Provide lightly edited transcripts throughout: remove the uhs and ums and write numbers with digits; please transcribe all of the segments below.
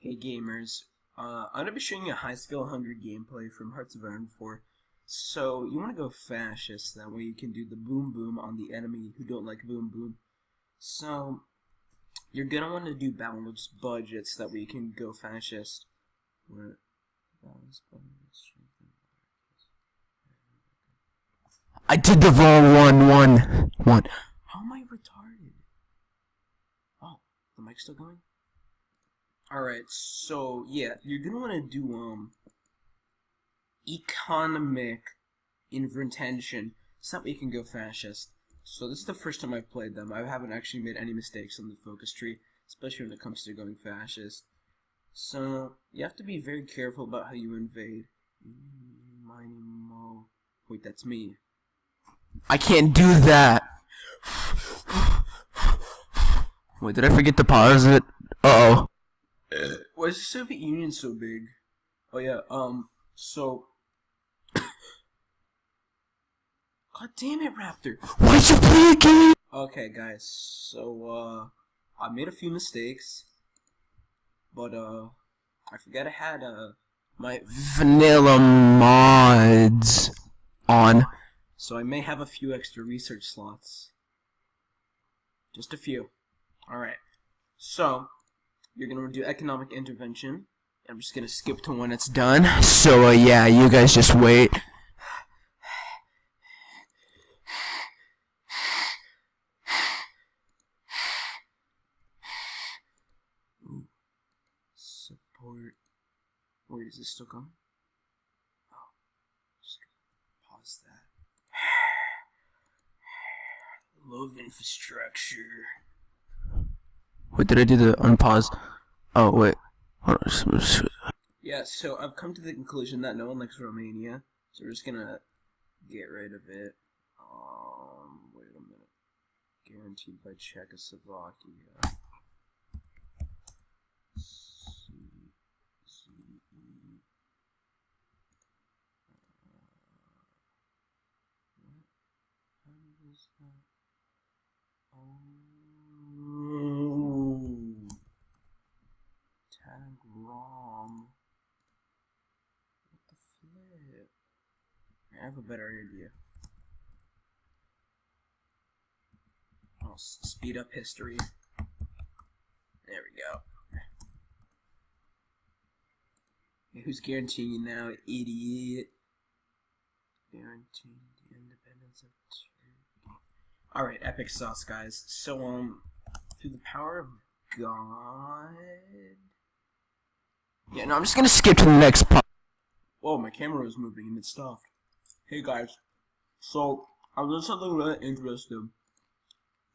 Hey gamers, I'm gonna be showing you a high skill Hungry gameplay from Hearts of Iron 4. So you want to go fascist, that way you can do the boom boom on the enemy who don't like boom boom. So you're gonna want to do balanced budgets, that way you can go fascist. I did the wrong one. How am I retarded? Oh, the mic's still going? Alright, so yeah, you're gonna wanna do economic intention, so that way you can go fascist. So this is the first time I've played them. I haven't actually made any mistakes on the focus tree, especially when it comes to going fascist. So you have to be very careful about how you invade. Wait, that's me. I can't do that. Wait, did I forget to pause it? Uh-oh. Why is the Soviet Union so big? Oh yeah, so... God damn it, Raptor! Why'd you play a game? Okay, guys, so, I made a few mistakes, but, I forgot I had, my Vanilla mods on. So I may have a few extra research slots. Just a few. Alright, so... You're gonna do economic intervention. I'm just gonna skip to when it's done. So, yeah, you guys just wait. Ooh. Support. Wait, is this still going? Oh, just gonna pause that. Love infrastructure. Wait, did I do the unpause? Oh, wait. Hold on. Yeah, so I've come to the conclusion that no one likes Romania, so we're just gonna get rid of it. Wait a minute. Guaranteed by Czechoslovakia. C-Z-E. What? How does that? Tag wrong. What the flip? I have a better idea. I'll speed up history. There we go. Hey, who's guaranteeing you now, idiot? Guaranteeing the independence of Turkey. Alright, epic sauce, guys. So, through the power of God... Yeah, no, I'm just gonna skip to the next part. Whoa, my camera was moving and it stopped. Hey guys, so I learned something really interesting.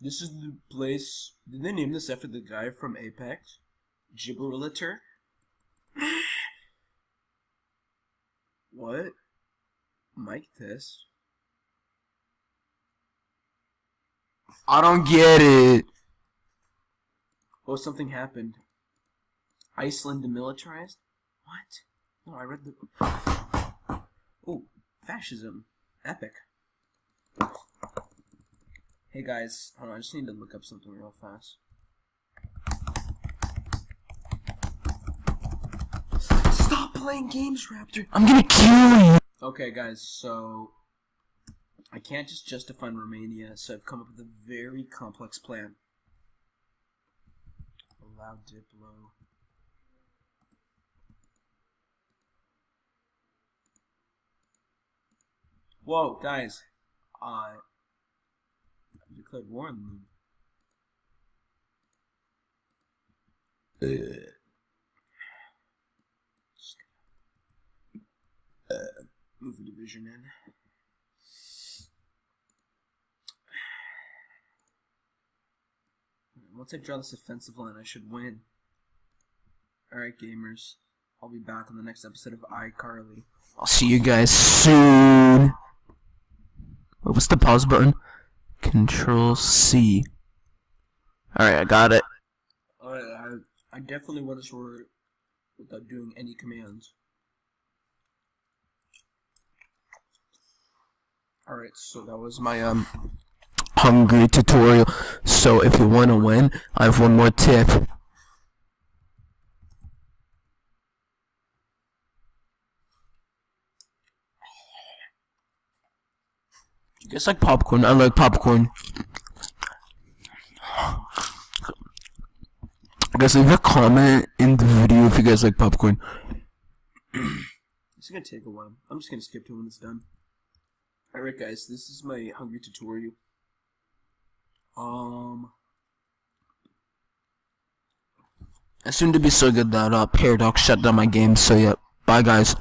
This is the place. Did they name this after the guy from Apex? Gibraltar? What? Mic test? I don't get it. Oh, something happened. Iceland demilitarized? What? No, I read the... Oh, fascism. Epic. Hey guys, hold on, I just need to look up something real fast. Stop playing games, Raptor! I'm gonna kill you. Okay guys, so... I can't just justify Romania, so I've come up with a very complex plan. Allow Diplo... Whoa, guys. I declared war on them. Move the division in. Once I draw this offensive line, I should win. Alright, gamers. I'll be back on the next episode of iCarly. I'll see you guys soon. What's the pause button? Control C. Alright, I got it. Alright, I definitely want to work without doing any commands. Alright, so that was my Hungry tutorial. So if you want to win, I have one more tip. You guys like popcorn? I like popcorn. Guys, leave a comment in the video if you guys like popcorn. It's gonna take a while. I'm just gonna skip to when it's done. Alright guys, this is my Hungry tutorial. It's soon to be so good that Paradox shut down my game, so yeah. Bye guys.